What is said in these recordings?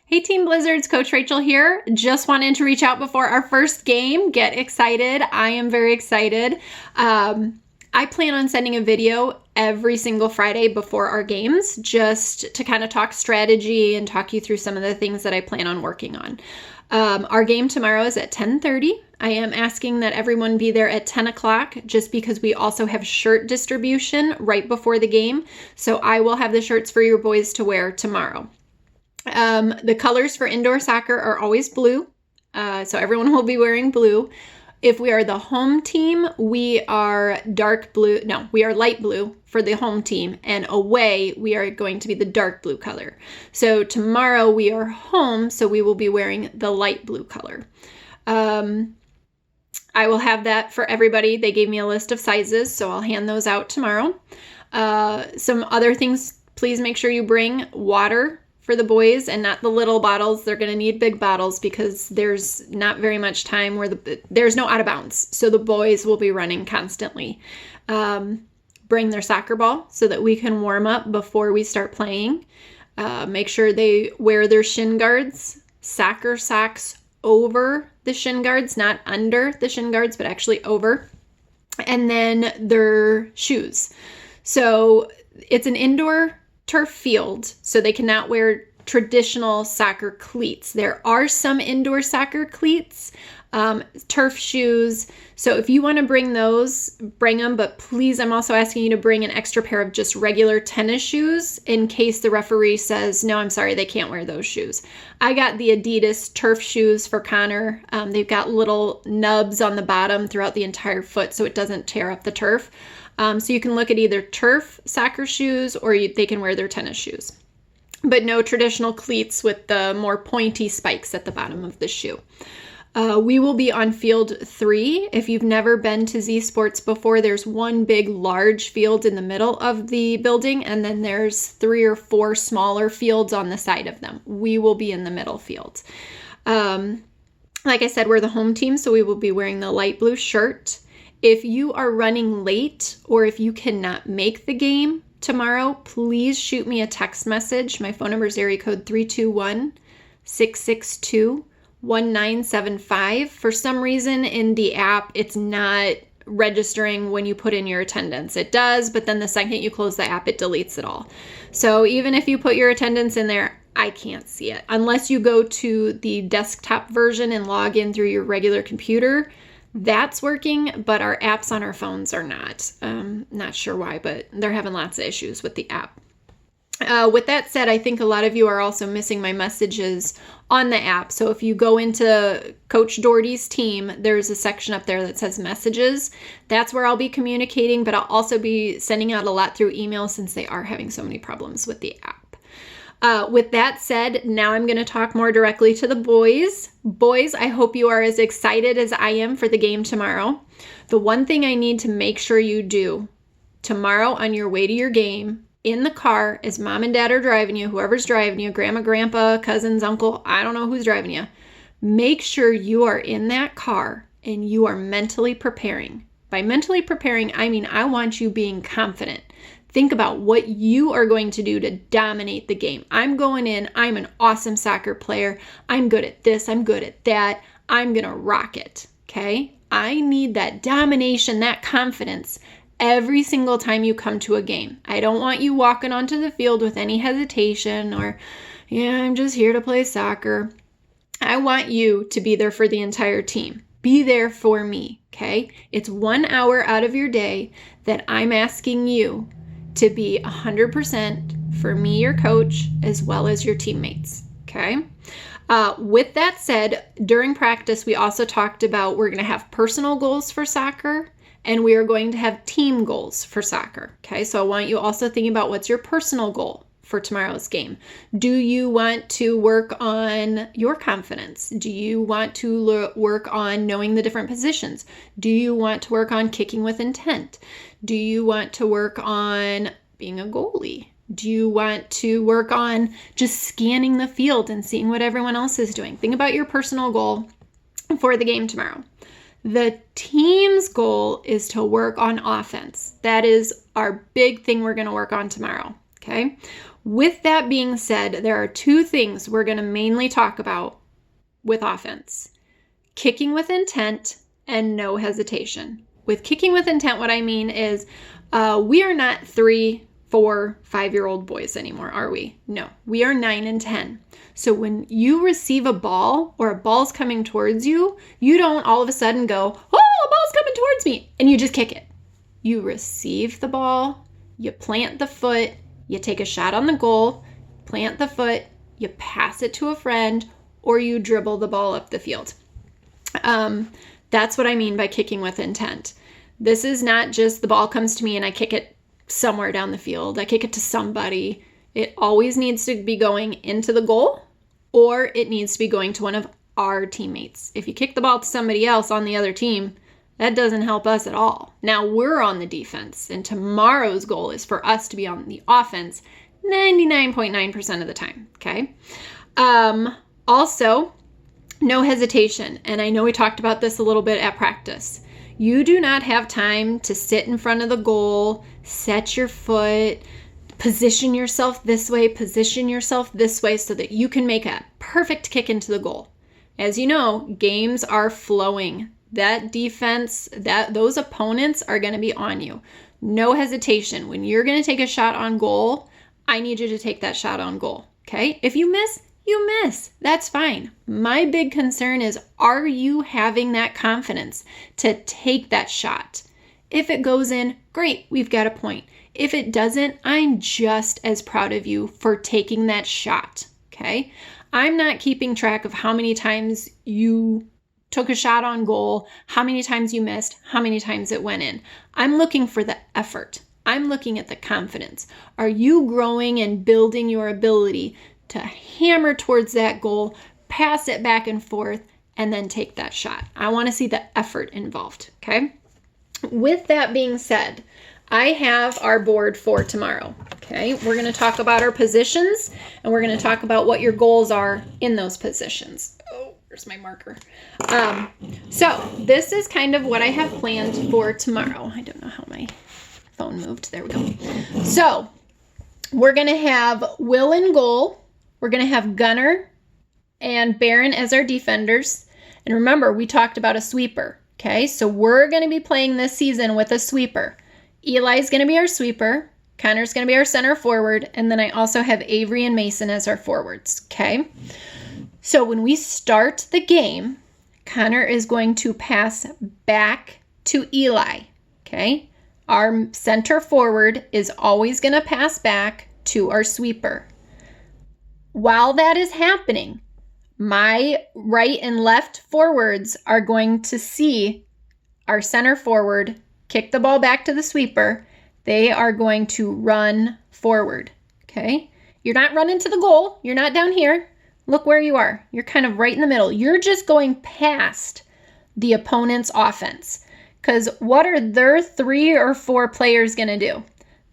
Hey Team Blizzards, Coach Rachel here. Just wanted to reach out before our first game. Get excited. I am very excited. I plan on sending a video every single Friday before our games just to kind of talk strategy and talk you through some of the things that I plan on working on. Our game tomorrow is at 10:30. I am asking that everyone be there at 10 o'clock just because we also have shirt distribution right before the game. So I will have the shirts for your boys to wear tomorrow. The colors for indoor soccer are always blue, so everyone will be wearing blue. If we are the home team, we are dark blue. No, we are light blue for the home team, and away we are going to be the dark blue color. So tomorrow we are home, so we will be wearing the light blue color. I will have that for everybody. They gave me a list of sizes, so I'll hand those out tomorrow. Some other things, please make sure you bring water for the boys and not the little bottles. They're going to need big bottles because there's not very much time where there's no out of bounds. So the boys will be running constantly. Bring their soccer ball so that we can warm up before we start playing. Make sure they wear their shin guards, soccer socks over the shin guards, not under the shin guards, but actually over. And then their shoes. So it's an indoor turf field, so they cannot wear traditional soccer cleats. There are some indoor soccer cleats, turf shoes. So if you want to bring those, bring them, but please, I'm also asking you to bring an extra pair of just regular tennis shoes in case the referee says, no, I'm sorry, they can't wear those shoes. I got the Adidas turf shoes for Connor. They've got little nubs on the bottom throughout the entire foot so it doesn't tear up the turf. So you can look at either turf soccer shoes or they can wear their tennis shoes. But no traditional cleats with the more pointy spikes at the bottom of the shoe. We will be on field 3. If you've never been to Z Sports before, there's one big large field in the middle of the building, and then there's 3 or 4 smaller fields on the side of them. We will be in the middle field. Like I said, we're the home team, so we will be wearing the light blue shirt. If you are running late or if you cannot make the game tomorrow, please shoot me a text message. My phone number is area code 321-662-1975. For some reason in the app, it's not registering when you put in your attendance. It does, but then the second you close the app, it deletes it all. So even if you put your attendance in there, I can't see it. Unless you go to the desktop version and log in through your regular computer, that's working, but our apps on our phones are not. Not sure why, but they're having lots of issues with the app. With that said, I think a lot of you are also missing my messages on the app. So if you go into Coach Doherty's team, there's a section up there that says messages. That's where I'll be communicating, but I'll also be sending out a lot through email since they are having so many problems with the app. With that said, now I'm going to talk more directly to the boys. Boys, I hope you are as excited as I am for the game tomorrow. The one thing I need to make sure you do tomorrow on your way to your game in the car as mom and dad are driving you, whoever's driving you, grandma, grandpa, cousins, uncle, I don't know who's driving you. Make sure you are in that car and you are mentally preparing. By mentally preparing, I mean I want you being confident. Think about what you are going to do to dominate the game. I'm going in. I'm an awesome soccer player. I'm good at this. I'm good at that. I'm going to rock it. Okay? I need that domination, that confidence every single time you come to a game. I don't want you walking onto the field with any hesitation or, yeah, I'm just here to play soccer. I want you to be there for the entire team. Be there for me. Okay? It's 1 hour out of your day that I'm asking you to be 100% for me, your coach, as well as your teammates, okay? With that said, during practice, we also talked about we're going to have personal goals for soccer, and we are going to have team goals for soccer, okay? So I want you also thinking about what's your personal goal for tomorrow's game. Do you want to work on your confidence? Do you want to work on knowing the different positions? Do you want to work on kicking with intent? Do you want to work on being a goalie? Do you want to work on just scanning the field and seeing what everyone else is doing? Think about your personal goal for the game tomorrow. The team's goal is to work on offense. That is our big thing we're going to work on tomorrow. Okay. With that being said, there are two things we're going to mainly talk about with offense: kicking with intent and no hesitation. With kicking with intent, what I mean is we are not 3, 4, 5-year-old boys anymore, are we? No, we are 9 and 10. So when you receive a ball or a ball's coming towards you, you don't all of a sudden go, oh, a ball's coming towards me, and you just kick it. You receive the ball, you plant the foot, you take a shot on the goal, plant the foot, you pass it to a friend, or you dribble the ball up the field. That's what I mean by kicking with intent. This is not just the ball comes to me and I kick it somewhere down the field. I kick it to somebody. It always needs to be going into the goal, or it needs to be going to one of our teammates. If you kick the ball to somebody else on the other team, that doesn't help us at all. Now we're on the defense, and tomorrow's goal is for us to be on the offense 99.9% of the time, okay? Also, no hesitation. And I know we talked about this a little bit at practice. You do not have time to sit in front of the goal, set your foot, position yourself this way, position yourself this way so that you can make a perfect kick into the goal. As you know, games are flowing. That defense, those opponents are going to be on you. No hesitation. When you're going to take a shot on goal, I need you to take that shot on goal, okay? If you miss, you miss. That's fine. My big concern is, are you having that confidence to take that shot? If it goes in, great, we've got a point. If it doesn't, I'm just as proud of you for taking that shot, okay? I'm not keeping track of how many times you took a shot on goal, how many times you missed, how many times it went in. I'm looking for the effort. I'm looking at the confidence. Are you growing and building your ability to hammer towards that goal, pass it back and forth, and then take that shot? I want to see the effort involved, okay? With that being said, I have our board for tomorrow, okay? We're going to talk about our positions, and we're going to talk about what your goals are in those positions. Oh, where's my marker? So this is kind of what I have planned for tomorrow. I don't know how my phone moved. There we go. So we're going to have Will in goal. We're going to have Gunner and Barron as our defenders. And remember, we talked about a sweeper, okay? So we're going to be playing this season with a sweeper. Eli's going to be our sweeper. Connor's going to be our center forward. And then I also have Avery and Mason as our forwards, okay? So when we start the game, Connor is going to pass back to Eli, okay? Our center forward is always going to pass back to our sweeper. While that is happening, my right and left forwards are going to see our center forward kick the ball back to the sweeper. They are going to run forward, okay? You're not running to the goal. You're not down here. Look where you are. You're kind of right in the middle. You're just going past the opponent's offense. Because what are their 3 or 4 players going to do?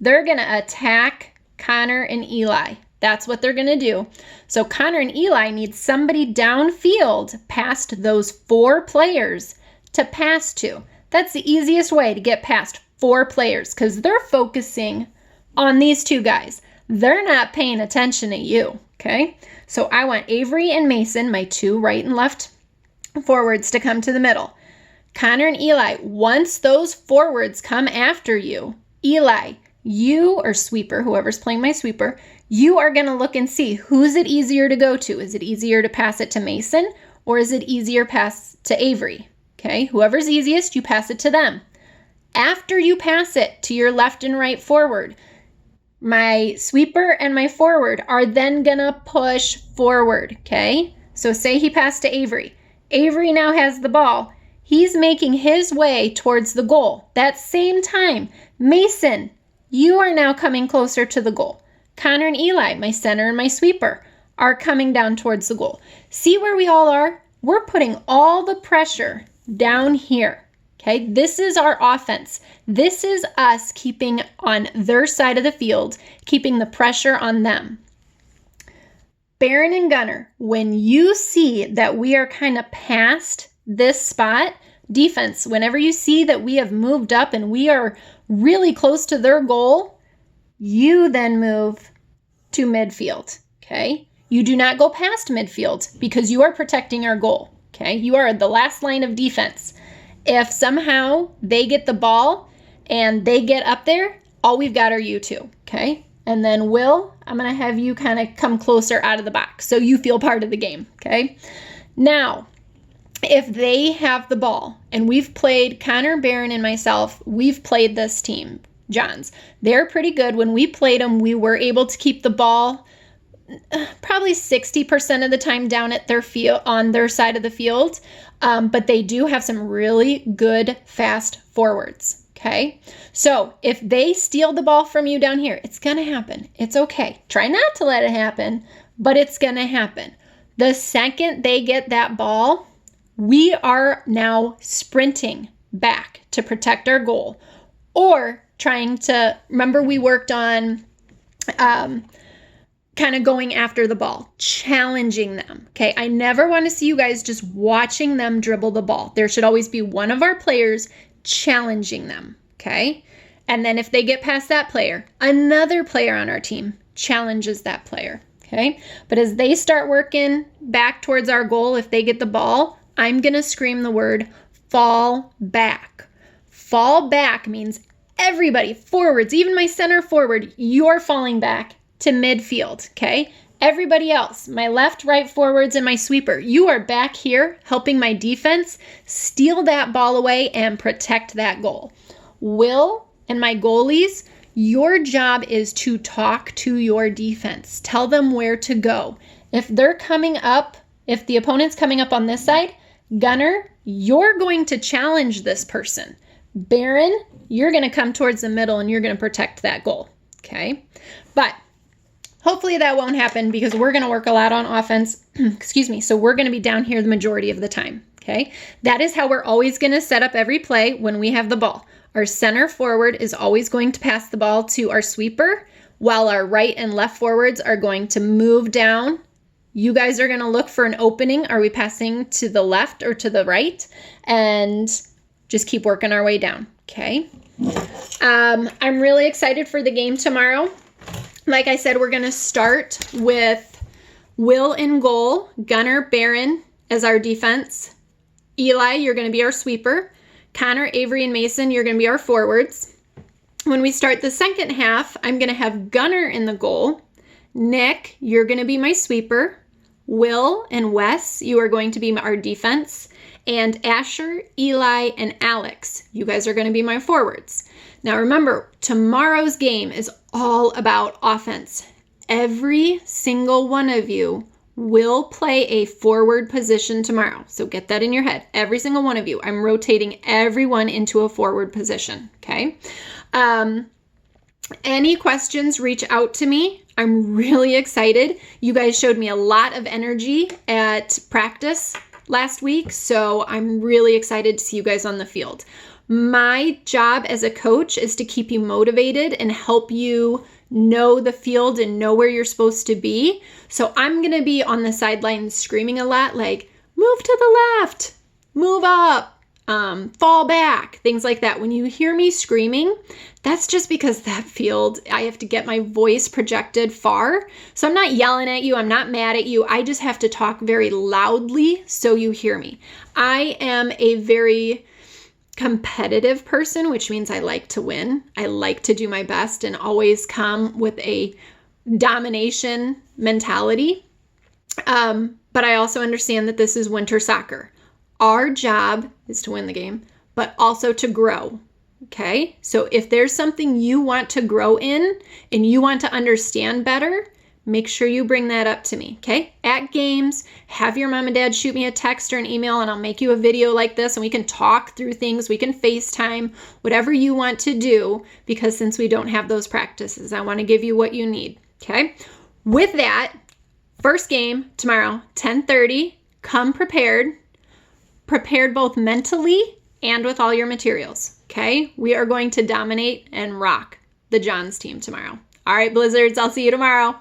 They're going to attack Connor and Eli. That's what they're going to do. So Connor and Eli need somebody downfield past those 4 players to pass to. That's the easiest way to get past 4 players because they're focusing on these 2 guys. They're not paying attention to you, okay? So I want Avery and Mason, my 2 right and left forwards, to come to the middle. Connor and Eli, once those forwards come after you, Eli, you or sweeper, whoever's playing my sweeper, you are going to look and see who's it easier to go to. Is it easier to pass it to Mason or is it easier pass to Avery? Okay, whoever's easiest, you pass it to them. After you pass it to your left and right forward, my sweeper and my forward are then going to push forward, okay? So say he passed to Avery. Avery now has the ball. He's making his way towards the goal. That same time, Mason, you are now coming closer to the goal. Connor and Eli, my center and my sweeper, are coming down towards the goal. See where we all are? We're putting all the pressure down here, okay? This is our offense. This is us keeping on their side of the field, keeping the pressure on them. Barron and Gunner, when you see that we are kind of past this spot, defense, whenever you see that we have moved up and we are really close to their goal, you then move to midfield, okay? You do not go past midfield because you are protecting our goal, okay? You are the last line of defense. If somehow they get the ball and they get up there, all we've got are you two, okay? And then Will, I'm going to have you kind of come closer out of the box so you feel part of the game, okay? Now, if they have the ball, and we've played, Connor, Barron, and myself, we've played this team, Johns. They're pretty good. When we played them, we were able to keep the ball probably 60% of the time down at their field, on their side of the field. But they do have some really good fast forwards. Okay. So if they steal the ball from you down here, it's going to happen. It's okay. Try not to let it happen, but it's going to happen. The second they get that ball, we are now sprinting back to protect our goal, or trying to, remember we worked on, kind of going after the ball, challenging them. Okay. I never want to see you guys just watching them dribble the ball. There should always be one of our players challenging them. Okay. And then if they get past that player, another player on our team challenges that player. Okay. But as they start working back towards our goal, if they get the ball, I'm going to scream the word fall back. Fall back means everybody, forwards, even my center forward, you're falling back to midfield, okay? Everybody else, my left, right forwards, and my sweeper, you are back here helping my defense steal that ball away and protect that goal. Will and my goalies, your job is to talk to your defense. Tell them where to go. If they're coming up, if the opponent's coming up on this side, Gunner, you're going to challenge this person. Barron, you're going to come towards the middle and you're going to protect that goal, okay? But hopefully that won't happen because we're going to work a lot on offense. Excuse me. So we're going to be down here the majority of the time. Okay. That is how we're always going to set up every play when we have the ball. Our center forward is always going to pass the ball to our sweeper, while our right and left forwards are going to move down. You guys are going to look for an opening. Are we passing to the left or to the right? And just keep working our way down. Okay. I'm really excited for the game tomorrow. Like I said, we're going to start with Will in goal, Gunner, Barron as our defense. Eli, you're going to be our sweeper. Connor, Avery, and Mason, you're going to be our forwards. When we start the second half, I'm going to have Gunner in the goal. Nick, you're going to be my sweeper. Will and Wes, you are going to be our defense. And Asher, Eli, and Alex, you guys are going to be my forwards. Now remember, tomorrow's game is all about offense. Every single one of you will play a forward position tomorrow. So get that in your head. Every single one of you. I'm rotating everyone into a forward position, okay? Any questions, reach out to me. I'm really excited. You guys showed me a lot of energy at practice last week, so I'm really excited to see you guys on the field. My job as a coach is to keep you motivated and help you know the field and know where you're supposed to be. So I'm going to be on the sidelines screaming a lot, like, move to the left, move up, fall back, things like that. When you hear me screaming, that's just because that field, I have to get my voice projected far. So I'm not yelling at you. I'm not mad at you. I just have to talk very loudly so you hear me. I am a very competitive person, which means I like to win. I like to do my best and always come with a domination mentality. But I also understand that this is winter soccer. Our job is to win the game, but also to grow. Okay. So if there's something you want to grow in and you want to understand better, make sure you bring that up to me, okay? At games, have your mom and dad shoot me a text or an email and I'll make you a video like this and we can talk through things. We can FaceTime, whatever you want to do, because since we don't have those practices, I want to give you what you need, okay? With that, first game tomorrow, 10:30, come prepared both mentally and with all your materials, okay? We are going to dominate and rock the Johns team tomorrow. All right, Blizzards, I'll see you tomorrow.